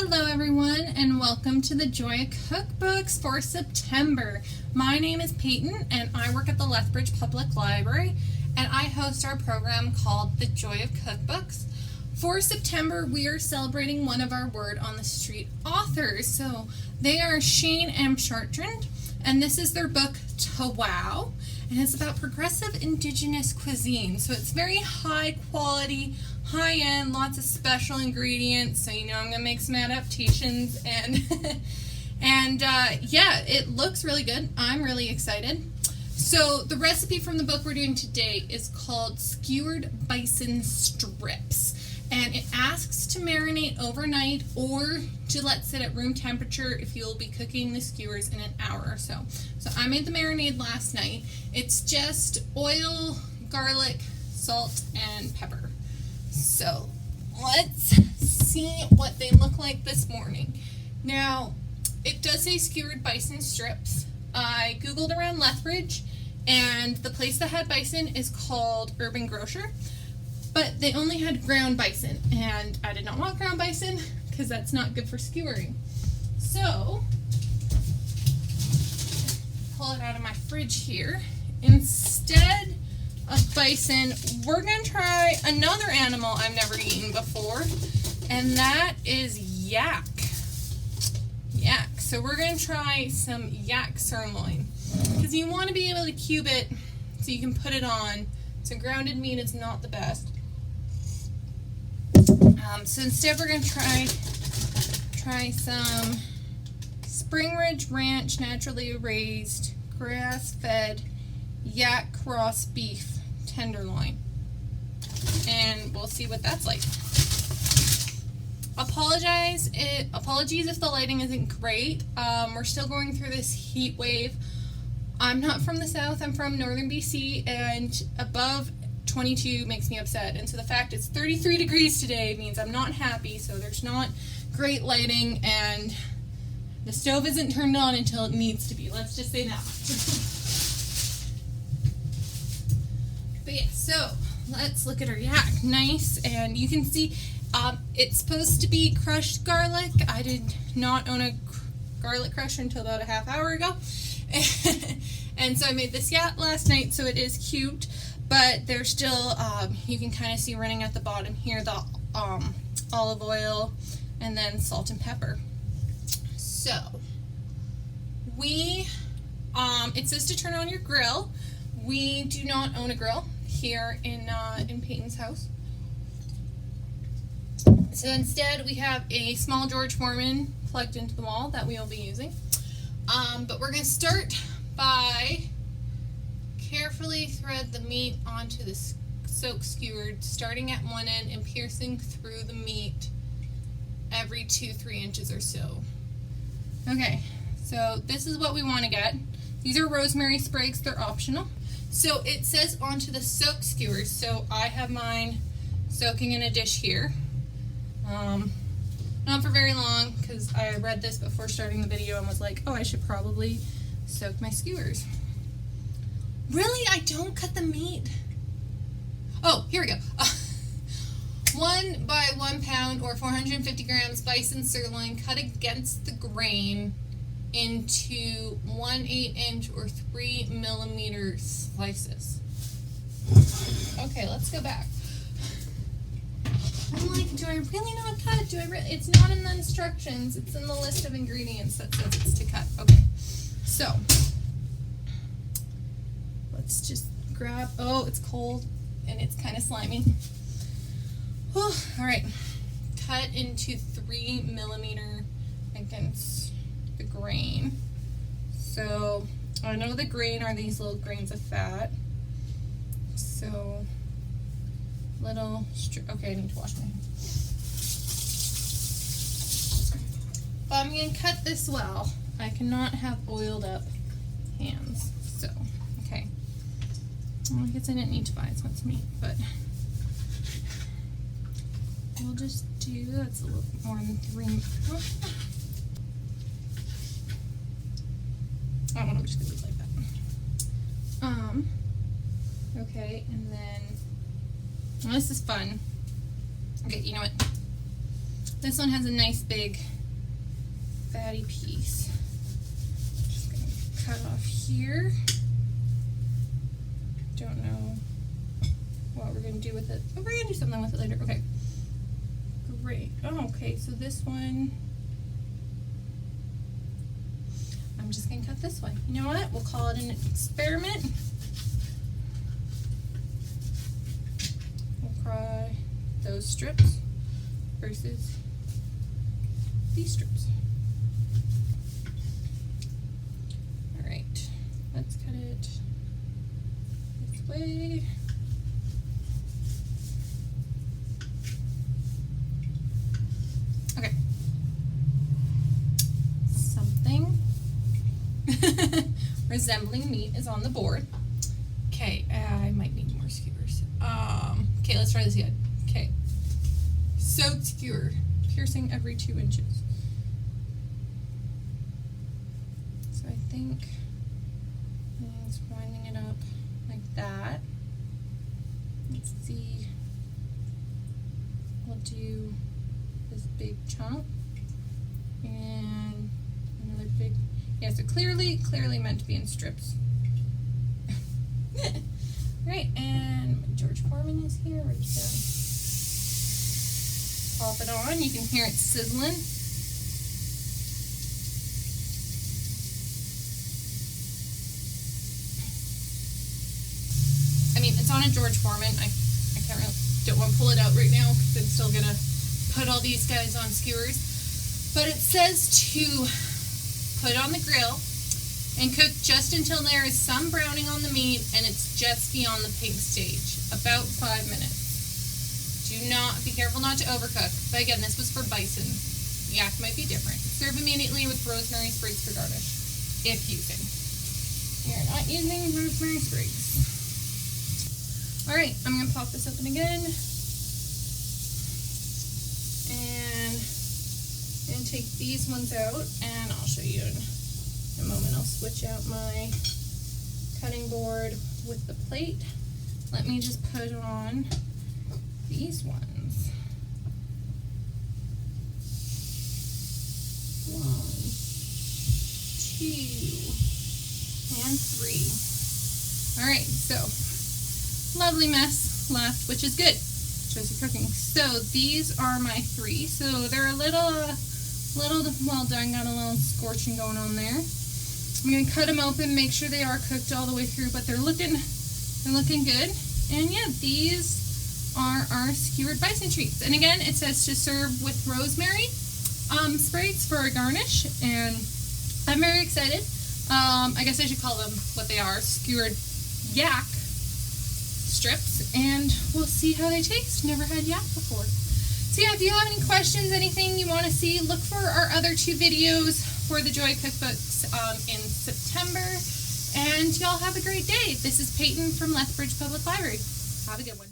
Hello everyone and welcome to the Joy of Cookbooks for September. My name is Peyton and I work at the Lethbridge Public Library and I host our program called the Joy of Cookbooks. For September we are celebrating one of our Word on the Street authors. So they are Shane and Chartrand and this is their book tawตี๋and it's about progressive Indigenous cuisine. So it's very high quality, high-end, lots of special ingredients, so you know I'm going to make some adaptations, and yeah, it looks really good. I'm really excited. So the recipe from the book we're doing today is called Skewered Bison Strips, and it asks to marinate overnight or to let sit at room temperature if you'll be cooking the skewers in an hour or so. So I made the marinade last night. It's just oil, garlic, salt, and pepper. So let's see what they look like this morning. Now, it does say Skewered Bison Strips. I googled around Lethbridge and the place that had bison is called Urban Grocer, but they only had ground bison and I did not want ground bison because that's not good for skewering. So, pull it out of my fridge here. Instead of bison, we're going to try another animal I've never eaten before, and that is yak. Yak. So we're going to try some yak sirloin, because you want to be able to cube it so you can put it on. So grounded meat is not the best. So instead we're going to try some Spring Ridge Ranch naturally raised grass-fed yak cross beef tenderloin, and we'll see what that's like. Apologies if the lighting isn't great. We're still going through this heat wave. I'm not from the south, I'm from northern BC, and above 22 makes me upset, and so the fact it's 33 degrees today means I'm not happy. So there's not great lighting and the stove isn't turned on until it needs to be. Let's just say that much. But yeah, so let's look at our yak. Nice, and you can see it's supposed to be crushed garlic. I did not own a garlic crusher until about a half hour ago. And so I made this yak last night, so it is cubed, but there's still, you can kind of see running at the bottom here, the olive oil and then salt and pepper. So, it says to turn on your grill. We do not own a grill here in Peyton's house. So instead we have a small George Foreman plugged into the wall that we will be using. But we're going to start by carefully thread the meat onto the soaked skewered, starting at one end and piercing through the meat every 2-3 inches or so. Okay, so this is what we want to get. These are rosemary sprigs, they're optional. So it says onto the soaked skewers, so I have mine soaking in a dish here. Not for very long, because I read this before starting the video and was like, oh, I should probably soak my skewers. Really? I don't cut the meat? Oh, here we go. 1 by 1 pound or 450 grams bison sirloin cut against the grain into 1/8 inch or 3 millimeter slices. Okay, let's go back. I'm like, do I really not cut? Do I really? It's not in the instructions. It's in the list of ingredients that says it's to cut. Okay, so let's just grab. Oh, it's cold and it's kind of slimy. Whew, all right, cut into 3 millimeter against the grain. So I know the grain are these little grains of fat. So little okay, I need to wash my hands. But I'm going to cut this well. I cannot have oiled up hands. So, okay. Well, I guess I didn't need to buy as much meat, but we'll just do, that's a little more than 3. I don't know, I'm just going to leave it like that. Okay, and then, well, this is fun. Okay, you know what? This one has a nice big fatty piece. Just gonna cut off here. Don't know what we're gonna do with it. Oh, we're gonna do something with it later. Okay. Great. Oh, okay, so this one, I'm just gonna cut this way. You know what? We'll call it an experiment. We'll try those strips versus these strips. All right, let's cut it this way. Okay. Something resembling meat is on the board. Okay, I might need more skewers. Okay, let's try this again. Okay. Sewed skewer, piercing every 2 inches. So I think it's winding it up like that. Let's see. We'll do this big chunk and another big, yeah, so clearly meant to be in strips. Right, and George Foreman is here. We're just gonna pop it on. You can hear it sizzling. I mean, it's on a George Foreman. I can't really, don't want to pull it out right now because I'm still gonna put all these guys on skewers. But it says to put it on the grill and cook just until there is some browning on the meat and it's just beyond the pink stage, about 5 minutes. Do not, be careful not to overcook. But again, this was for bison. Yak might be different. Serve immediately with rosemary sprigs for garnish, if using. We are not using rosemary sprigs. Alright, I'm going to pop this open again. And I'm going to take these ones out and I'll show you in a moment. I'll switch out my cutting board with the plate. Let me just put on these ones. 1, 2, and 3. Alright, so lovely mess left, which is good. Shows you cooking. So these are my 3. So they're a little well done, got a little scorching going on there. I'm going to cut them open, make sure they are cooked all the way through, but they're looking good. And yeah, these are our skewered bison treats. And again, it says to serve with rosemary sprigs for a garnish, and I'm very excited. I guess I should call them what they are, skewered yak strips, and we'll see how they taste. Never had yak before. So yeah, if you have any questions, anything you want to see, look for our other 2 videos for the Joy Cookbooks in September. And y'all have a great day. This is Peyton from Lethbridge Public Library. Have a good one.